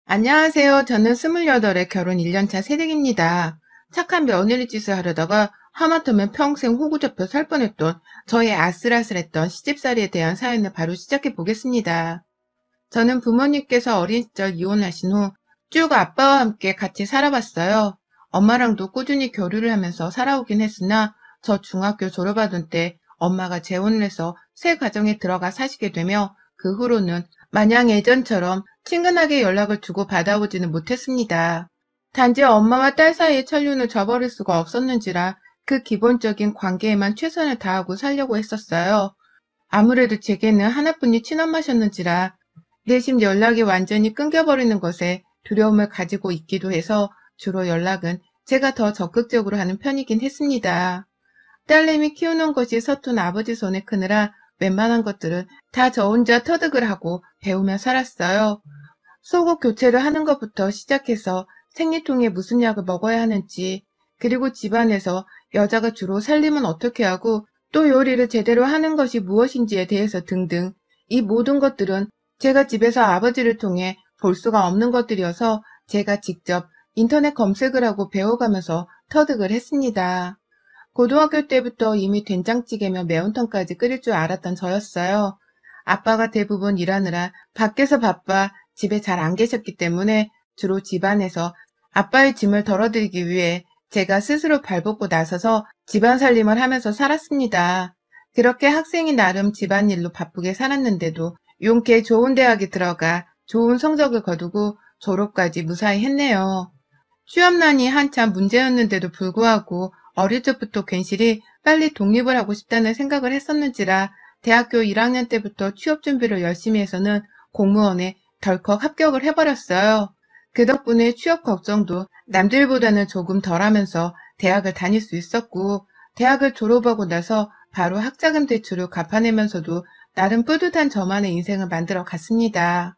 안녕하세요. 저는 28에 결혼 1년차 새댁입니다. 착한 며느리 짓을 하려다가 하마터면 평생 호구 잡혀 살 뻔했던 저의 아슬아슬했던 시집살이에 대한 사연을 바로 시작해 보겠습니다. 저는 부모님께서 어린 시절 이혼하신 후 쭉 아빠와 함께 같이 살아봤어요. 엄마랑도 꾸준히 교류를 하면서 살아오긴 했으나 저 중학교 졸업하던 때 엄마가 재혼을 해서 새 가정에 들어가 사시게 되며 그 후로는 마냥 예전처럼 친근하게 연락을 주고 받아오지는 못했습니다. 단지 엄마와 딸 사이의 천륜을 저버릴 수가 없었는지라 그 기본적인 관계에만 최선을 다하고 살려고 했었어요. 아무래도 제게는 하나뿐인 친엄마셨는지라 내심 연락이 완전히 끊겨버리는 것에 두려움을 가지고 있기도 해서 주로 연락은 제가 더 적극적으로 하는 편이긴 했습니다. 딸내미 키우는 것이 서툰 아버지 손에 크느라 웬만한 것들은 다 저 혼자 터득을 하고 배우며 살았어요. 속옷 교체를 하는 것부터 시작해서 생리통에 무슨 약을 먹어야 하는지, 그리고 집안에서 여자가 주로 살림은 어떻게 하고 또 요리를 제대로 하는 것이 무엇인지에 대해서 등등 이 모든 것들은 제가 집에서 아버지를 통해 볼 수가 없는 것들이어서 제가 직접 인터넷 검색을 하고 배워가면서 터득을 했습니다. 고등학교 때부터 이미 된장찌개며 매운탕까지 끓일 줄 알았던 저였어요. 아빠가 대부분 일하느라 밖에서 바빠 집에 잘 안 계셨기 때문에 주로 집안에서 아빠의 짐을 덜어드리기 위해 제가 스스로 발벗고 나서서 집안 살림을 하면서 살았습니다. 그렇게 학생이 나름 집안일로 바쁘게 살았는데도 용케 좋은 대학에 들어가 좋은 성적을 거두고 졸업까지 무사히 했네요. 취업난이 한참 문제였는데도 불구하고 어릴 적부터 괜시리 빨리 독립을 하고 싶다는 생각을 했었는지라 대학교 1학년 때부터 취업 준비를 열심히 해서는 공무원에 덜컥 합격을 해버렸어요. 그 덕분에 취업 걱정도 남들보다는 조금 덜하면서 대학을 다닐 수 있었고, 대학을 졸업하고 나서 바로 학자금 대출을 갚아내면서도 나름 뿌듯한 저만의 인생을 만들어 갔습니다.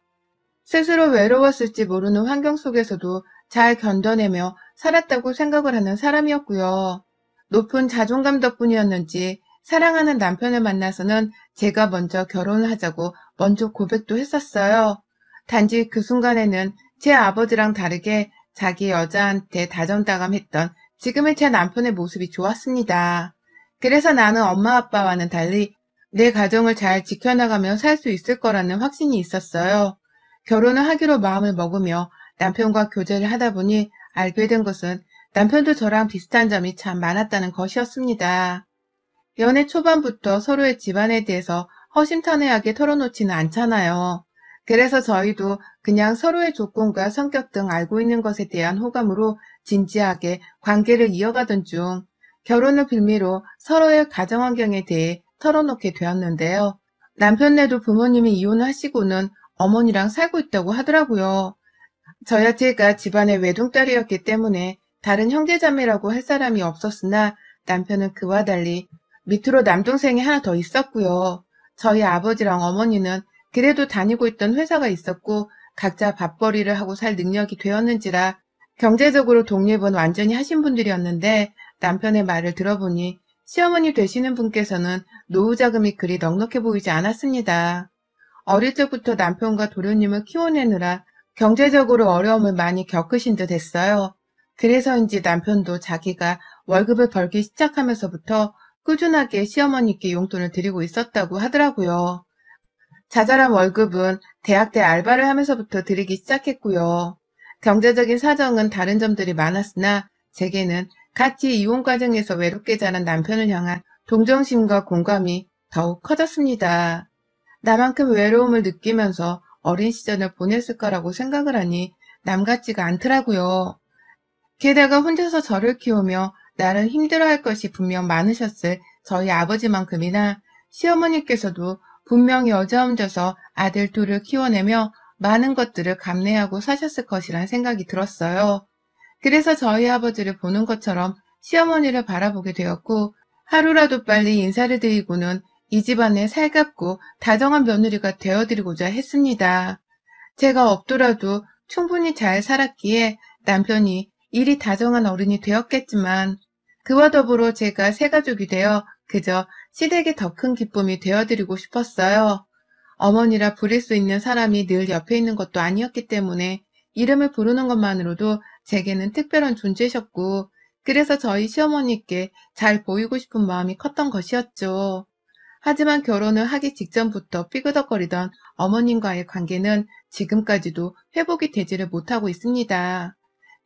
스스로 외로웠을지 모르는 환경 속에서도 잘 견뎌내며 살았다고 생각을 하는 사람이었고요. 높은 자존감 덕분이었는지 사랑하는 남편을 만나서는 제가 먼저 결혼을 하자고 먼저 고백도 했었어요. 단지 그 순간에는 제 아버지랑 다르게 자기 여자한테 다정다감했던 지금의 제 남편의 모습이 좋았습니다. 그래서 나는 엄마 아빠와는 달리 내 가정을 잘 지켜나가며 살 수 있을 거라는 확신이 있었어요. 결혼을 하기로 마음을 먹으며 남편과 교제를 하다 보니 알게 된 것은 남편도 저랑 비슷한 점이 참 많았다는 것이었습니다. 연애 초반부터 서로의 집안에 대해서 허심탄회하게 털어놓지는 않잖아요. 그래서 저희도 그냥 서로의 조건과 성격 등 알고 있는 것에 대한 호감으로 진지하게 관계를 이어가던 중 결혼을 빌미로 서로의 가정 환경에 대해 털어놓게 되었는데요. 남편네도 부모님이 이혼을 하시고는 어머니랑 살고 있다고 하더라고요. 저야 제가 집안의 외동딸이었기 때문에 다른 형제자매라고 할 사람이 없었으나 남편은 그와 달리 밑으로 남동생이 하나 더 있었고요. 저희 아버지랑 어머니는 그래도 다니고 있던 회사가 있었고 각자 밥벌이를 하고 살 능력이 되었는지라 경제적으로 독립은 완전히 하신 분들이었는데 남편의 말을 들어보니 시어머니 되시는 분께서는 노후 자금이 그리 넉넉해 보이지 않았습니다. 어릴 적부터 남편과 도련님을 키워내느라 경제적으로 어려움을 많이 겪으신 듯 했어요. 그래서인지 남편도 자기가 월급을 벌기 시작하면서부터 꾸준하게 시어머니께 용돈을 드리고 있었다고 하더라고요. 자잘한 월급은 대학 때 알바를 하면서부터 드리기 시작했고요. 경제적인 사정은 다른 점들이 많았으나 제게는 같이 이혼 과정에서 외롭게 자란 남편을 향한 동정심과 공감이 더욱 커졌습니다. 나만큼 외로움을 느끼면서 어린 시절을 보냈을 거라고 생각을 하니 남 같지가 않더라고요. 게다가 혼자서 저를 키우며 나를 힘들어할 것이 분명 많으셨을 저희 아버지만큼이나 시어머니께서도 분명 여자 혼자서 아들 둘을 키워내며 많은 것들을 감내하고 사셨을 것이란 생각이 들었어요. 그래서 저희 아버지를 보는 것처럼 시어머니를 바라보게 되었고 하루라도 빨리 인사를 드리고는 이 집안에 살갑고 다정한 며느리가 되어드리고자 했습니다. 제가 없더라도 충분히 잘 살았기에 남편이 일이 다정한 어른이 되었겠지만 그와 더불어 제가 새가족이 되어 그저 시댁의 더 큰 기쁨이 되어드리고 싶었어요. 어머니라 부릴 수 있는 사람이 늘 옆에 있는 것도 아니었기 때문에 이름을 부르는 것만으로도 제게는 특별한 존재셨고, 그래서 저희 시어머니께 잘 보이고 싶은 마음이 컸던 것이었죠. 하지만 결혼을 하기 직전부터 삐그덕거리던 어머님과의 관계는 지금까지도 회복이 되지를 못하고 있습니다.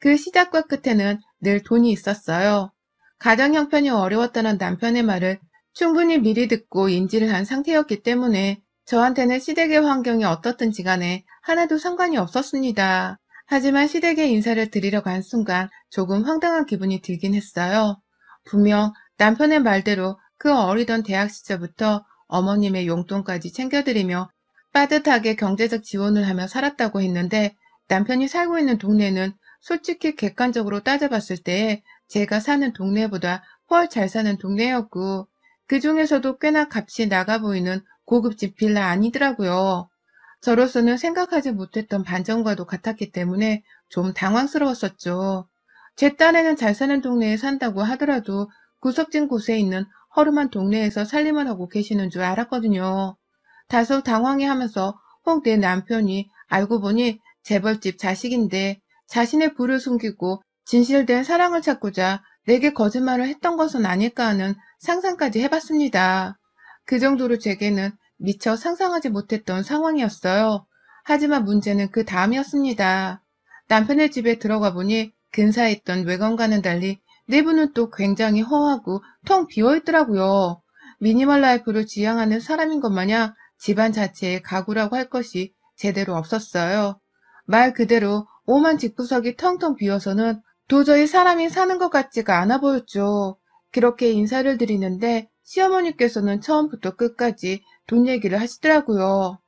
그 시작과 끝에는 늘 돈이 있었어요. 가정 형편이 어려웠다는 남편의 말을 충분히 미리 듣고 인지를 한 상태였기 때문에 저한테는 시댁의 환경이 어떻든지 간에 하나도 상관이 없었습니다. 하지만 시댁에 인사를 드리러 간 순간 조금 황당한 기분이 들긴 했어요. 분명 남편의 말대로 그 어리던 대학 시절부터 어머님의 용돈까지 챙겨드리며 빠듯하게 경제적 지원을 하며 살았다고 했는데, 남편이 살고 있는 동네는 솔직히 객관적으로 따져봤을 때 제가 사는 동네보다 훨 잘 사는 동네였고, 그 중에서도 꽤나 값이 나가 보이는 고급집 빌라 아니더라고요. 저로서는 생각하지 못했던 반전과도 같았기 때문에 좀 당황스러웠었죠. 제 딴에는 잘 사는 동네에 산다고 하더라도 구석진 곳에 있는 허름한 동네에서 살림을 하고 계시는 줄 알았거든요. 다소 당황해하면서 혹 내 남편이 알고 보니 재벌집 자식인데 자신의 부를 숨기고 진실된 사랑을 찾고자 내게 거짓말을 했던 것은 아닐까 하는 상상까지 해봤습니다. 그 정도로 제게는 미처 상상하지 못했던 상황이었어요. 하지만 문제는 그 다음이었습니다. 남편의 집에 들어가 보니 근사했던 외관과는 달리 내부는 또 굉장히 허하고 텅 비어있더라고요. 미니멀 라이프를 지향하는 사람인 것 마냥 집안 자체에 가구라고 할 것이 제대로 없었어요. 말 그대로 오만 집구석이 텅텅 비어서는 도저히 사람이 사는 것 같지가 않아 보였죠. 그렇게 인사를 드리는데 시어머니께서는 처음부터 끝까지 돈 얘기를 하시더라고요.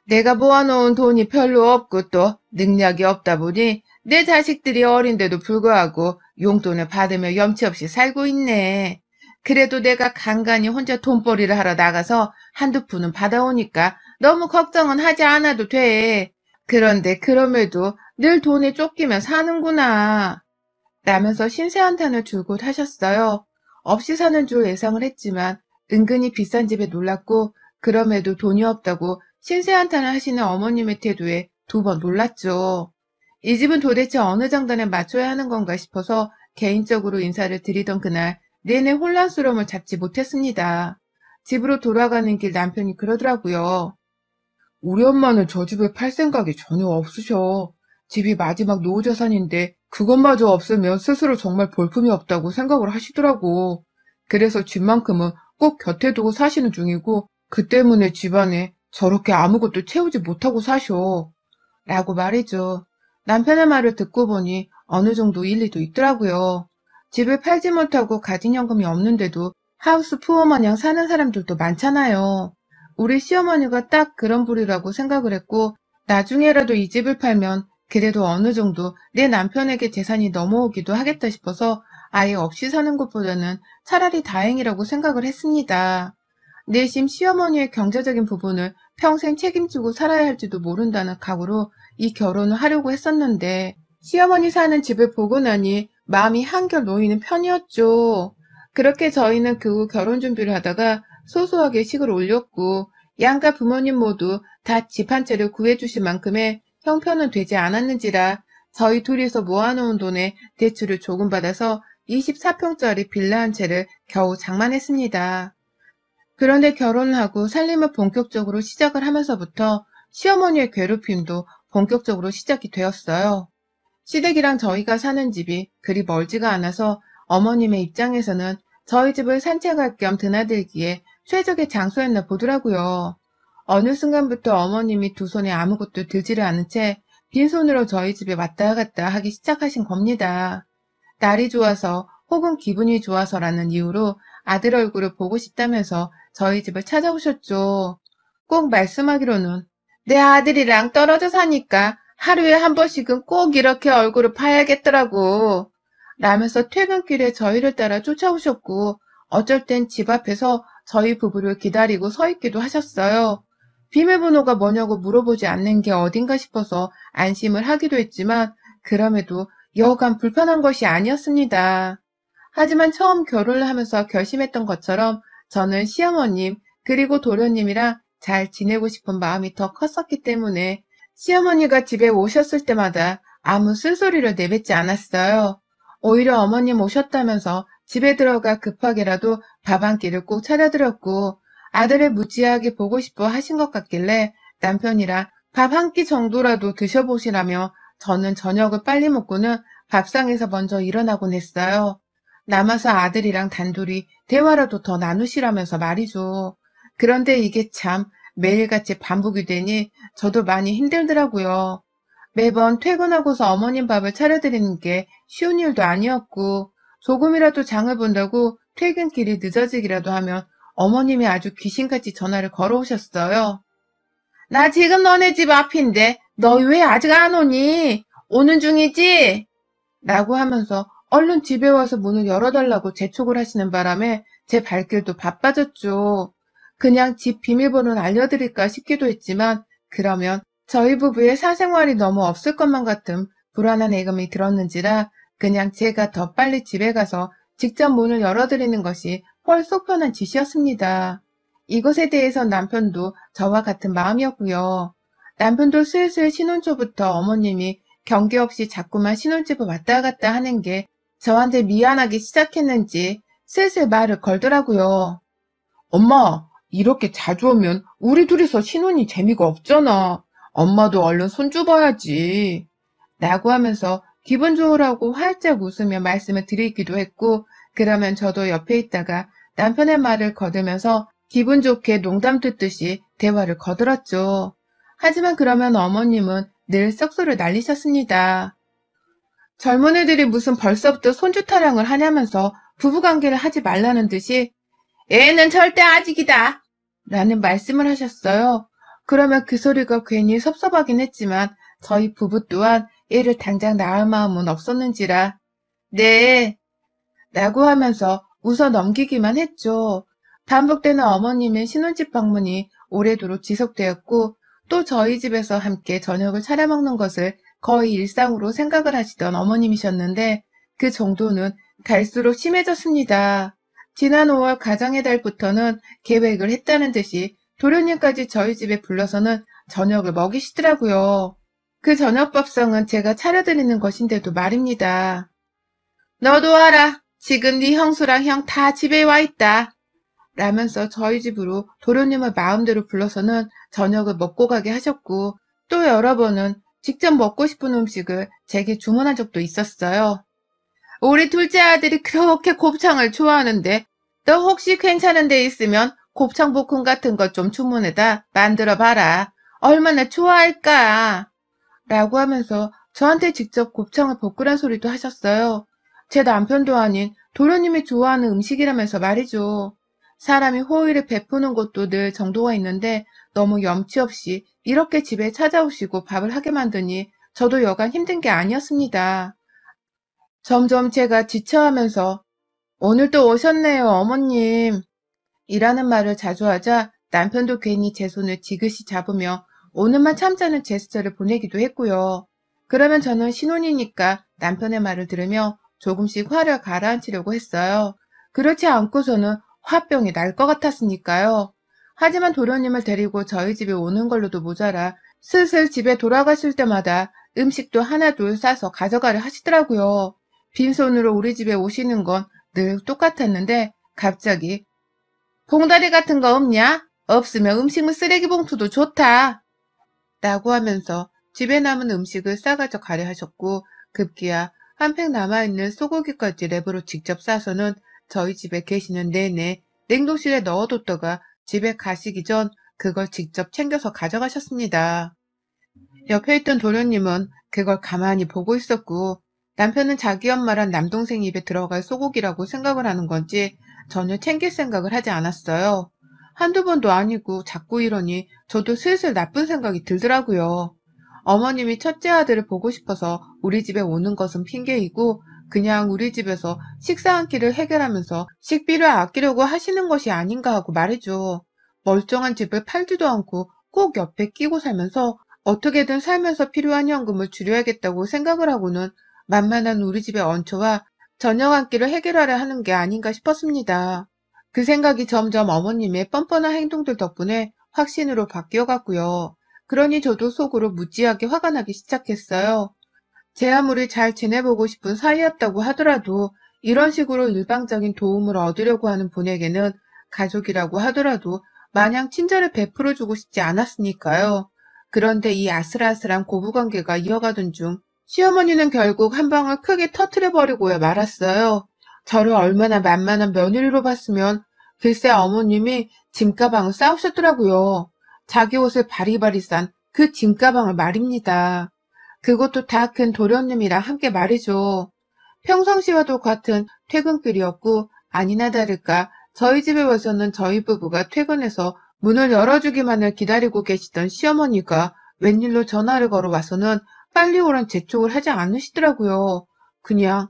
내가 모아놓은 돈이 별로 없고 또 능력이 없다 보니 내 자식들이 어린데도 불구하고 용돈을 받으며 염치 없이 살고 있네. 그래도 내가 간간히 혼자 돈벌이를 하러 나가서 한두 푼은 받아오니까 너무 걱정은 하지 않아도 돼. 그런데 그럼에도 늘 돈에 쫓기며 사는구나. 라면서 신세한탄을 줄곧 하셨어요. 없이 사는 줄 예상을 했지만 은근히 비싼 집에 놀랐고, 그럼에도 돈이 없다고 신세한탄을 하시는 어머님의 태도에 두 번 놀랐죠. 이 집은 도대체 어느 장단에 맞춰야 하는 건가 싶어서 개인적으로 인사를 드리던 그날 내내 혼란스러움을 잡지 못했습니다. 집으로 돌아가는 길 남편이 그러더라고요. 우리 엄마는 저 집을 팔 생각이 전혀 없으셔. 집이 마지막 노후자산인데 그것마저 없으면 스스로 정말 볼품이 없다고 생각을 하시더라고. 그래서 집만큼은 꼭 곁에 두고 사시는 중이고, 그 때문에 집안에 저렇게 아무것도 채우지 못하고 사셔. 라고 말이죠. 남편의 말을 듣고 보니 어느 정도 일리도 있더라고요. 집을 팔지 못하고 가진 현금이 없는데도 하우스 푸어 마냥 사는 사람들도 많잖아요. 우리 시어머니가 딱 그런 부류라고 생각을 했고, 나중에라도 이 집을 팔면 그래도 어느 정도 내 남편에게 재산이 넘어오기도 하겠다 싶어서 아예 없이 사는 것보다는 차라리 다행이라고 생각을 했습니다. 내심 시어머니의 경제적인 부분을 평생 책임지고 살아야 할지도 모른다는 각오로 이 결혼을 하려고 했었는데, 시어머니 사는 집을 보고 나니 마음이 한결 놓이는 편이었죠. 그렇게 저희는 그 후 결혼 준비를 하다가 소소하게 식을 올렸고, 양가 부모님 모두 다 집 한 채를 구해주실 만큼의 형편은 되지 않았는지라 저희 둘이서 모아놓은 돈에 대출을 조금 받아서 24평짜리 빌라 한 채를 겨우 장만했습니다. 그런데 결혼을 하고 살림을 본격적으로 시작을 하면서부터 시어머니의 괴롭힘도 본격적으로 시작이 되었어요. 시댁이랑 저희가 사는 집이 그리 멀지가 않아서 어머님의 입장에서는 저희 집을 산책할 겸 드나들기에 최적의 장소였나 보더라고요. 어느 순간부터 어머님이 두 손에 아무것도 들지를 않은 채 빈손으로 저희 집에 왔다 갔다 하기 시작하신 겁니다. 날이 좋아서 혹은 기분이 좋아서라는 이유로 아들 얼굴을 보고 싶다면서 저희 집을 찾아오셨죠. 꼭 말씀하기로는 내 아들이랑 떨어져 사니까 하루에 한 번씩은 꼭 이렇게 얼굴을 봐야겠더라고. 라면서 퇴근길에 저희를 따라 쫓아오셨고, 어쩔 땐 집 앞에서 저희 부부를 기다리고 서 있기도 하셨어요. 비밀번호가 뭐냐고 물어보지 않는 게 어딘가 싶어서 안심을 하기도 했지만, 그럼에도 여간 불편한 것이 아니었습니다. 하지만 처음 결혼을 하면서 결심했던 것처럼 저는 시어머님 그리고 도련님이랑 잘 지내고 싶은 마음이 더 컸었기 때문에 시어머니가 집에 오셨을 때마다 아무 쓴소리를 내뱉지 않았어요. 오히려 어머님 오셨다면서 집에 들어가 급하게라도 밥 한 끼를 꼭 차려드렸고 아들을 무지하게 보고 싶어 하신 것 같길래 남편이랑 밥 한 끼 정도라도 드셔보시라며 저는 저녁을 빨리 먹고는 밥상에서 먼저 일어나곤 했어요. 남아서 아들이랑 단둘이 대화라도 더 나누시라면서 말이죠. 그런데 이게 참 매일같이 반복이 되니 저도 많이 힘들더라고요. 매번 퇴근하고서 어머님 밥을 차려드리는 게 쉬운 일도 아니었고, 조금이라도 장을 본다고 퇴근길이 늦어지기라도 하면 어머님이 아주 귀신같이 전화를 걸어오셨어요. 나 지금 너네 집 앞인데, 너 왜 아직 안 오니? 오는 중이지? 라고 하면서 얼른 집에 와서 문을 열어달라고 재촉을 하시는 바람에 제 발길도 바빠졌죠. 그냥 집 비밀번호는 알려드릴까 싶기도 했지만 그러면 저희 부부의 사생활이 너무 없을 것만 같은 불안한 예감이 들었는지라 그냥 제가 더 빨리 집에 가서 직접 문을 열어드리는 것이 훨 속 편한 짓이었습니다. 이것에 대해서 남편도 저와 같은 마음이었고요. 남편도 슬슬 신혼 초부터 어머님이 경계 없이 자꾸만 신혼집을 왔다 갔다 하는 게 저한테 미안하기 시작했는지 슬슬 말을 걸더라고요. 엄마, 이렇게 자주 오면 우리 둘이서 신혼이 재미가 없잖아. 엄마도 얼른 손주 봐야지. 라고 하면서 기분 좋으라고 활짝 웃으며 말씀을 드리기도 했고, 그러면 저도 옆에 있다가 남편의 말을 거두면서 기분 좋게 농담 듣듯이 대화를 거들었죠. 하지만 그러면 어머님은 늘 썩소를 날리셨습니다. 젊은 애들이 무슨 벌써부터 손주 타령을 하냐면서 부부관계를 하지 말라는 듯이 애는 절대 아직이다 라는 말씀을 하셨어요. 그러면 그 소리가 괜히 섭섭하긴 했지만 저희 부부 또한 애를 당장 낳을 마음은 없었는지라 네 라고 하면서 웃어 넘기기만 했죠. 반복되는 어머님의 신혼집 방문이 오래도록 지속되었고 또 저희 집에서 함께 저녁을 차려 먹는 것을 거의 일상으로 생각을 하시던 어머님이셨는데 그 정도는 갈수록 심해졌습니다. 지난 5월 가정의 달부터는 계획을 했다는 듯이 도련님까지 저희 집에 불러서는 저녁을 먹이시더라고요. 그 저녁밥상은 제가 차려드리는 것인데도 말입니다. 너도 알아. 지금 네 형수랑 형 다 집에 와 있다. 라면서 저희 집으로 도련님을 마음대로 불러서는 저녁을 먹고 가게 하셨고 또 여러 번은 직접 먹고 싶은 음식을 제게 주문한 적도 있었어요. 우리 둘째 아들이 그렇게 곱창을 좋아하는데 너 혹시 괜찮은 데 있으면 곱창 볶음 같은 것 좀 주문해다 만들어 봐라. 얼마나 좋아할까? 라고 하면서 저한테 직접 곱창을 볶으란 소리도 하셨어요. 제 남편도 아닌 도련님이 좋아하는 음식이라면서 말이죠. 사람이 호의를 베푸는 것도 늘 정도가 있는데 너무 염치 없이 이렇게 집에 찾아오시고 밥을 하게 만드니 저도 여간 힘든 게 아니었습니다. 점점 제가 지쳐하면서 오늘 또 오셨네요, 어머님. 이라는 말을 자주 하자 남편도 괜히 제 손을 지그시 잡으며 오늘만 참자는 제스처를 보내기도 했고요. 그러면 저는 신혼이니까 남편의 말을 들으며 조금씩 화를 가라앉히려고 했어요. 그렇지 않고서는 화병이 날 것 같았으니까요. 하지만 도련님을 데리고 저희 집에 오는 걸로도 모자라 슬슬 집에 돌아가실 때마다 음식도 하나둘 싸서 가져가려 하시더라고요. 빈손으로 우리 집에 오시는 건 늘 똑같았는데 갑자기 봉다리 같은 거 없냐? 없으면 음식물 쓰레기 봉투도 좋다. 라고 하면서 집에 남은 음식을 싸가져 가려 하셨고 급기야 한 팩 남아있는 소고기까지 랩으로 직접 싸서는 저희 집에 계시는 내내 냉동실에 넣어뒀다가 집에 가시기 전 그걸 직접 챙겨서 가져가셨습니다. 옆에 있던 도련님은 그걸 가만히 보고 있었고 남편은 자기 엄마랑 남동생 입에 들어갈 소고기라고 생각을 하는 건지 전혀 챙길 생각을 하지 않았어요. 한두 번도 아니고 자꾸 이러니 저도 슬슬 나쁜 생각이 들더라고요. 어머님이 첫째 아들을 보고 싶어서 우리 집에 오는 것은 핑계이고 그냥 우리 집에서 식사 한 끼를 해결하면서 식비를 아끼려고 하시는 것이 아닌가 하고 말이죠. 멀쩡한 집을 팔지도 않고 꼭 옆에 끼고 살면서 어떻게든 살면서 필요한 현금을 줄여야겠다고 생각을 하고는 만만한 우리 집에 얹혀와 저녁 한 끼를 해결하려 하는 게 아닌가 싶었습니다. 그 생각이 점점 어머님의 뻔뻔한 행동들 덕분에 확신으로 바뀌어갔고요. 그러니 저도 속으로 무지하게 화가 나기 시작했어요. 제 아무리 잘 지내보고 싶은 사이였다고 하더라도 이런 식으로 일방적인 도움을 얻으려고 하는 분에게는 가족이라고 하더라도 마냥 친절을 베풀어주고 싶지 않았으니까요. 그런데 이 아슬아슬한 고부관계가 이어가던 중 시어머니는 결국 한 방을 크게 터트려버리고 말았어요. 저를 얼마나 만만한 며느리로 봤으면 글쎄 어머님이 짐가방을 싸우셨더라고요. 자기 옷을 바리바리 싼 그 짐가방을 말입니다. 그것도 다 큰 도련님이랑 함께 말이죠. 평상시와도 같은 퇴근길이었고 아니나 다를까 저희 집에 와서는 저희 부부가 퇴근해서 문을 열어주기만을 기다리고 계시던 시어머니가 웬일로 전화를 걸어와서는 빨리 오란 재촉을 하지 않으시더라고요. 그냥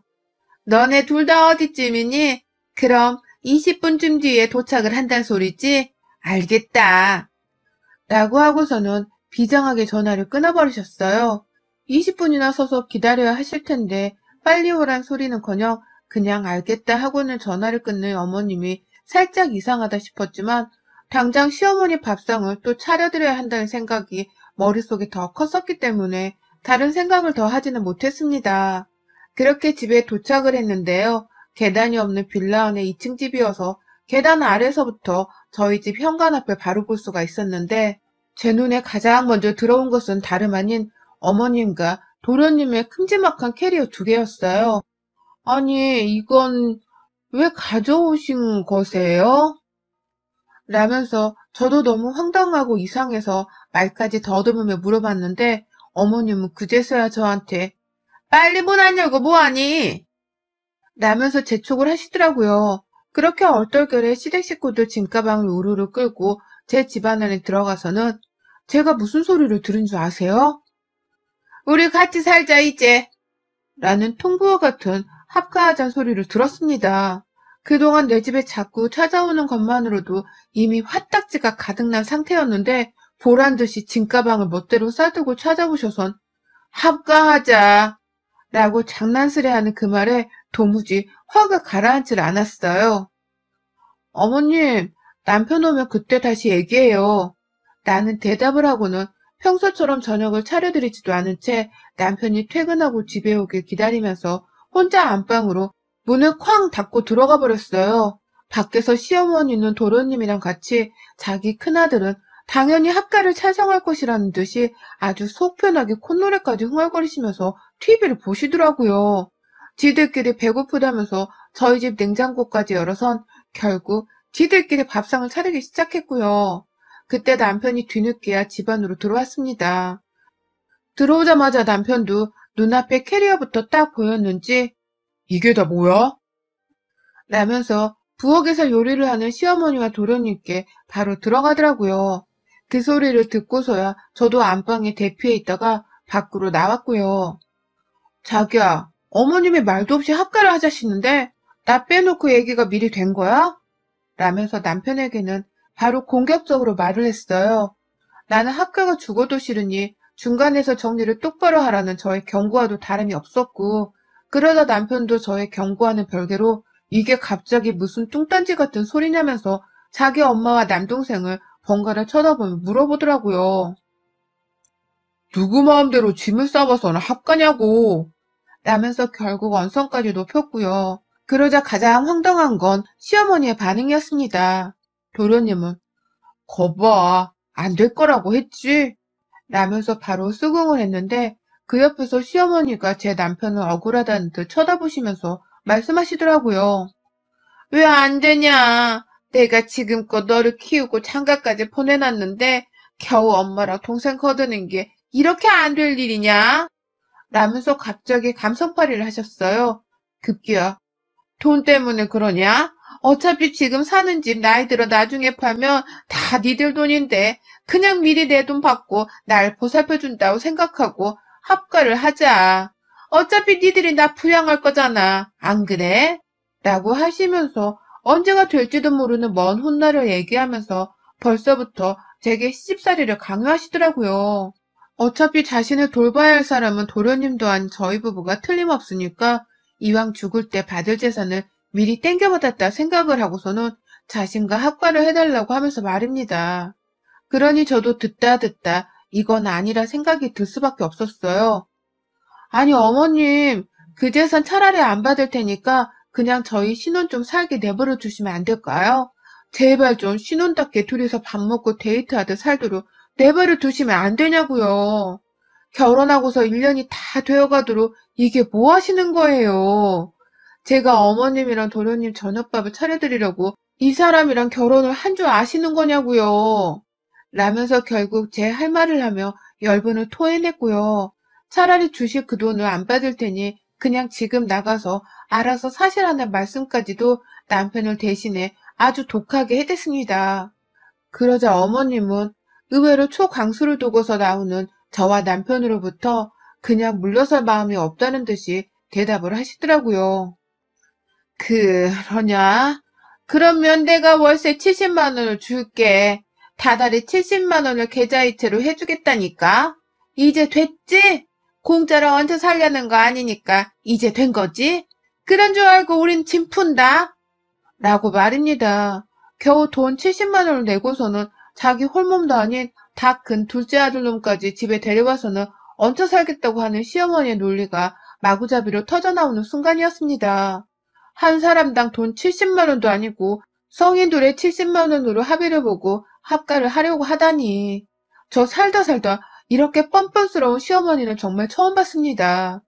너네 둘 다 어디쯤이니? 그럼 20분쯤 뒤에 도착을 한단 소리지? 알겠다. 라고 하고서는 비장하게 전화를 끊어버리셨어요. 20분이나 서서 기다려야 하실 텐데 빨리 오란 소리는커녕 그냥 알겠다 하고는 전화를 끊는 어머님이 살짝 이상하다 싶었지만 당장 시어머니 밥상을 또 차려드려야 한다는 생각이 머릿속에 더 컸었기 때문에 다른 생각을 더 하지는 못했습니다. 그렇게 집에 도착을 했는데요. 계단이 없는 빌라 안에 2층 집이어서 계단 아래서부터 저희 집 현관 앞을 바로 볼 수가 있었는데 제 눈에 가장 먼저 들어온 것은 다름 아닌 어머님과 도련님의 큼지막한 캐리어 2개였어요. 아니, 이건 왜 가져오신 거세요? 라면서 저도 너무 황당하고 이상해서 말까지 더듬으며 물어봤는데 어머님은 그제서야 저한테 빨리 문 안 열고 뭐하니? 라면서 재촉을 하시더라고요. 그렇게 얼떨결에 시댁 식구들 짐가방을 우르르 끌고 제 집안 안에 들어가서는 제가 무슨 소리를 들은 줄 아세요? 우리 같이 살자 이제 라는 통보와 같은 합가하자는 소리를 들었습니다. 그동안 내 집에 자꾸 찾아오는 것만으로도 이미 화딱지가 가득난 상태였는데 보란듯이 짐가방을 멋대로 싸들고 찾아오셔선 합가하자 라고 장난스레하는 그 말에 도무지 화가 가라앉질 않았어요. 어머님, 남편 오면 그때 다시 얘기해요. 나는 대답을 하고는 평소처럼 저녁을 차려드리지도 않은 채 남편이 퇴근하고 집에 오길 기다리면서 혼자 안방으로 문을 쾅 닫고 들어가 버렸어요. 밖에서 시어머니는 도련님이랑 같이 자기 큰아들은 당연히 합가를 찬성할 것이라는 듯이 아주 속 편하게 콧노래까지 흥얼거리시면서 TV를 보시더라고요. 지들끼리 배고프다면서 저희 집 냉장고까지 열어선 결국 지들끼리 밥상을 차리기 시작했고요. 그때 남편이 뒤늦게야 집 안으로 들어왔습니다. 들어오자마자 남편도 눈앞에 캐리어부터 딱 보였는지 이게 다 뭐야? 라면서 부엌에서 요리를 하는 시어머니와 도련님께 바로 들어가더라고요. 그 소리를 듣고서야 저도 안방에 대피해 있다가 밖으로 나왔고요. 자기야, 어머님이 말도 없이 합가를 하자시는데 나 빼놓고 얘기가 미리 된 거야? 라면서 남편에게는 바로 공격적으로 말을 했어요. 나는 합가가 죽어도 싫으니 중간에서 정리를 똑바로 하라는 저의 경고와도 다름이 없었고 그러다 남편도 저의 경고와는 별개로 이게 갑자기 무슨 뚱딴지 같은 소리냐면서 자기 엄마와 남동생을 번갈아 쳐다보며 물어보더라고요. 누구 마음대로 짐을 싸워서는 합가냐고. 라면서 결국 언성까지 높였고요. 그러자 가장 황당한 건 시어머니의 반응이었습니다. 도련님은 거봐, 안 될 거라고 했지? 라면서 바로 수긍을 했는데 그 옆에서 시어머니가 제 남편을 억울하다는 듯 쳐다보시면서 말씀하시더라고요. 왜 안 되냐? 내가 지금껏 너를 키우고 장가까지 보내놨는데 겨우 엄마랑 동생 거드는 게 이렇게 안 될 일이냐? 라면서 갑자기 감성팔이를 하셨어요. 급기야. 돈 때문에 그러냐? 어차피 지금 사는 집 나이 들어 나중에 팔면 다 니들 돈인데 그냥 미리 내 돈 받고 날 보살펴준다고 생각하고 합가를 하자. 어차피 니들이 나 부양할 거잖아. 안 그래? 라고 하시면서 언제가 될지도 모르는 먼 훗날을 얘기하면서 벌써부터 제게 시집살이를 강요하시더라고요. 어차피 자신을 돌봐야 할 사람은 도련님도 아닌 저희 부부가 틀림없으니까 이왕 죽을 때 받을 재산을 미리 땡겨받았다 생각을 하고서는 자신과 합가를 해달라고 하면서 말입니다. 그러니 저도 듣다 이건 아니라 생각이 들 수밖에 없었어요. 아니, 어머님, 그 재산 차라리 안 받을 테니까 그냥 저희 신혼 좀 살게 내버려 두시면 안 될까요? 제발 좀 신혼답게 둘이서 밥 먹고 데이트하듯 살도록 내버려 두시면 안 되냐고요. 결혼하고서 1년이 다 되어가도록 이게 뭐 하시는 거예요? 제가 어머님이랑 도련님 저녁밥을 차려드리려고 이 사람이랑 결혼을 한 줄 아시는 거냐고요. 라면서 결국 제 할 말을 하며 열분을 토해냈고요. 차라리 주식 그 돈을 안 받을 테니 그냥 지금 나가서 알아서 사실하는 말씀까지도 남편을 대신해 아주 독하게 해댔습니다. 그러자 어머님은 의외로 초강수를 두고서 나오는 저와 남편으로부터 그냥 물러설 마음이 없다는 듯이 대답을 하시더라고요. 그러냐? 그러면 내가 월세 70만 원을 줄게. 다달이 70만 원을 계좌이체로 해주겠다니까? 이제 됐지? 공짜로 얹어 살려는 거 아니니까 이제 된 거지? 그런 줄 알고 우린 짐 푼다? 라고 말입니다. 겨우 돈 70만 원을 내고서는 자기 홀몸도 아닌 다 큰 둘째 아들놈까지 집에 데려와서는 얹혀 살겠다고 하는 시어머니의 논리가 마구잡이로 터져나오는 순간이었습니다. 한 사람당 돈 70만 원도 아니고 성인 둘의 70만 원으로 합의를 보고 합가를 하려고 하다니. 저 살다 이렇게 뻔뻔스러운 시어머니는 정말 처음 봤습니다.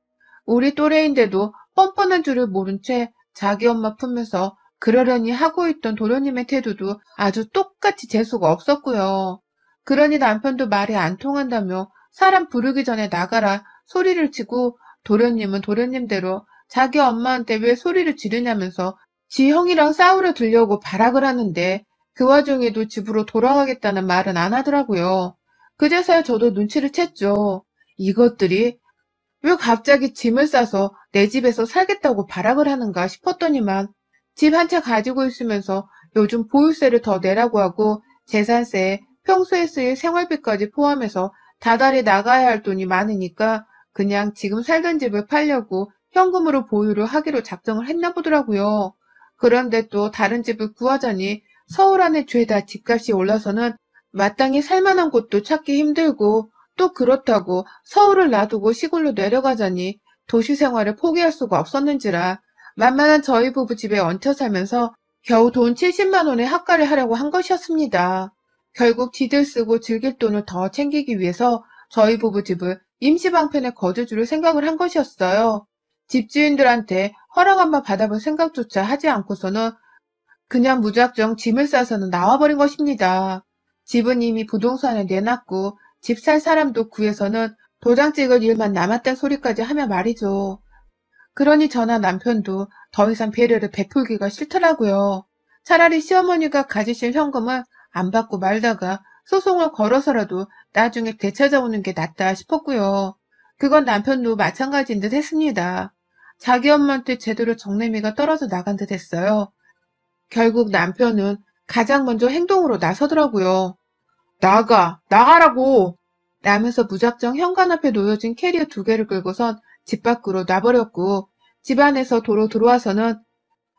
우리 또래인데도 뻔뻔한 줄을 모른 채 자기 엄마 품에서 그러려니 하고 있던 도련님의 태도도 아주 똑같이 재수가 없었고요. 그러니 남편도 말이 안 통한다며 사람 부르기 전에 나가라 소리를 치고 도련님은 도련님대로 자기 엄마한테 왜 소리를 지르냐면서 지 형이랑 싸우려 들려고 발악을 하는데 그 와중에도 집으로 돌아가겠다는 말은 안 하더라고요. 그제서야 저도 눈치를 챘죠. 이것들이 왜 갑자기 짐을 싸서 내 집에서 살겠다고 발악을 하는가 싶었더니만 집 한 채 가지고 있으면서 요즘 보유세를 더 내라고 하고 재산세, 평소에 쓰일 생활비까지 포함해서 다달이 나가야 할 돈이 많으니까 그냥 지금 살던 집을 팔려고 현금으로 보유를 하기로 작정을 했나 보더라고요. 그런데 또 다른 집을 구하자니 서울 안에 죄다 집값이 올라서는 마땅히 살만한 곳도 찾기 힘들고 또 그렇다고 서울을 놔두고 시골로 내려가자니 도시 생활을 포기할 수가 없었는지라 만만한 저희 부부 집에 얹혀 살면서 겨우 돈 70만 원의 학가를 하려고 한 것이었습니다. 결국 지들 쓰고 즐길 돈을 더 챙기기 위해서 저희 부부 집을 임시방편에 거주주를 생각을 한 것이었어요. 집주인들한테 허락 한번 받아볼 생각조차 하지 않고서는 그냥 무작정 짐을 싸서는 나와버린 것입니다. 집은 이미 부동산에 내놨고 집 살 사람도 구해서는 도장 찍을 일만 남았단 소리까지 하며 말이죠. 그러니 저나 남편도 더 이상 배려를 베풀기가 싫더라고요. 차라리 시어머니가 가지실 현금을 안 받고 말다가 소송을 걸어서라도 나중에 되찾아오는 게 낫다 싶었고요. 그건 남편도 마찬가지인 듯 했습니다. 자기 엄마한테 제대로 정내미가 떨어져 나간 듯 했어요. 결국 남편은 가장 먼저 행동으로 나서더라고요. 나가라고! 라면서 무작정 현관 앞에 놓여진 캐리어 2개를 끌고선 집 밖으로 놔버렸고 집 안에서 도로 들어와서는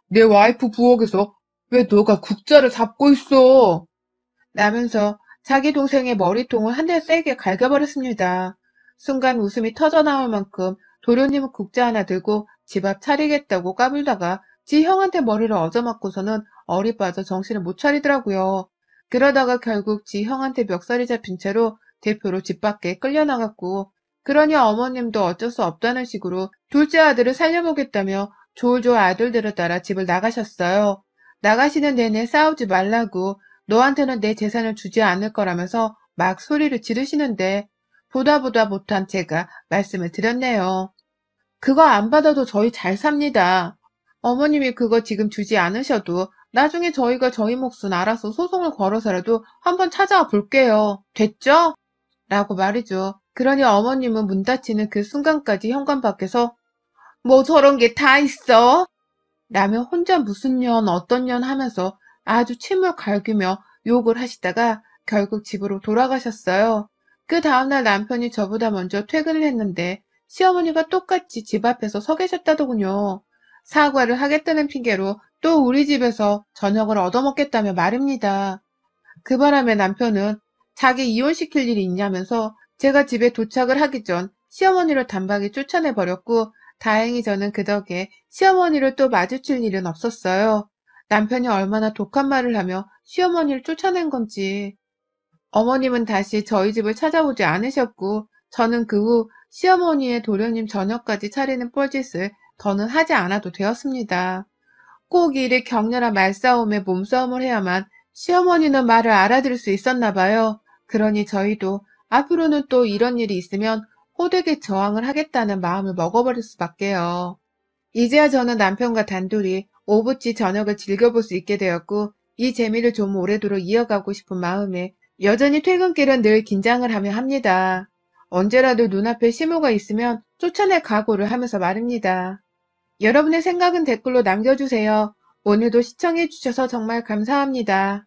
내 와이프 부엌에서 왜 너가 국자를 잡고 있어? 라면서 자기 동생의 머리통을 한 대 세게 갈겨버렸습니다. 순간 웃음이 터져나올 만큼 도련님은 국자 하나 들고 집 앞 차리겠다고 까불다가 지 형한테 머리를 얻어맞고서는 얼이 빠져 정신을 못 차리더라고요. 그러다가 결국 지 형한테 멱살이 잡힌 채로 대표로 집 밖에 끌려나갔고 그러니 어머님도 어쩔 수 없다는 식으로 둘째 아들을 살려보겠다며 졸졸 아들들을 따라 집을 나가셨어요. 나가시는 내내 싸우지 말라고 너한테는 내 재산을 주지 않을 거라면서 막 소리를 지르시는데 보다 못한 제가 말씀을 드렸네요. 그거 안 받아도 저희 잘 삽니다. 어머님이 그거 지금 주지 않으셔도 나중에 저희가 저희 몫은 알아서 소송을 걸어서라도 한번 찾아와 볼게요. 됐죠? 라고 말이죠. 그러니 어머님은 문 닫히는 그 순간까지 현관 밖에서 뭐 저런 게 다 있어? 라며 혼자 무슨 년 어떤 년 하면서 아주 침을 갈기며 욕을 하시다가 결국 집으로 돌아가셨어요. 그 다음날 남편이 저보다 먼저 퇴근을 했는데 시어머니가 똑같이 집 앞에서 서 계셨다더군요. 사과를 하겠다는 핑계로 또 우리 집에서 저녁을 얻어먹겠다며 말입니다. 그 바람에 남편은 자기 이혼시킬 일이 있냐면서 제가 집에 도착을 하기 전 시어머니를 단박에 쫓아내버렸고 다행히 저는 그 덕에 시어머니를 또 마주칠 일은 없었어요. 남편이 얼마나 독한 말을 하며 시어머니를 쫓아낸 건지. 어머님은 다시 저희 집을 찾아오지 않으셨고 저는 그 후 시어머니의 도련님 저녁까지 차리는 뻘짓을 더는 하지 않아도 되었습니다. 꼭 이리 격렬한 말싸움에 몸싸움을 해야만 시어머니는 말을 알아들을 수 있었나 봐요. 그러니 저희도 앞으로는 또 이런 일이 있으면 호되게 저항을 하겠다는 마음을 먹어버릴 수밖에요. 이제야 저는 남편과 단둘이 오붓지 저녁을 즐겨볼 수 있게 되었고 이 재미를 좀 오래도록 이어가고 싶은 마음에 여전히 퇴근길은 늘 긴장을 하며 합니다. 언제라도 눈앞에 시모가 있으면 쫓아낼 각오를 하면서 말입니다. 여러분의 생각은 댓글로 남겨주세요. 오늘도 시청해주셔서 정말 감사합니다.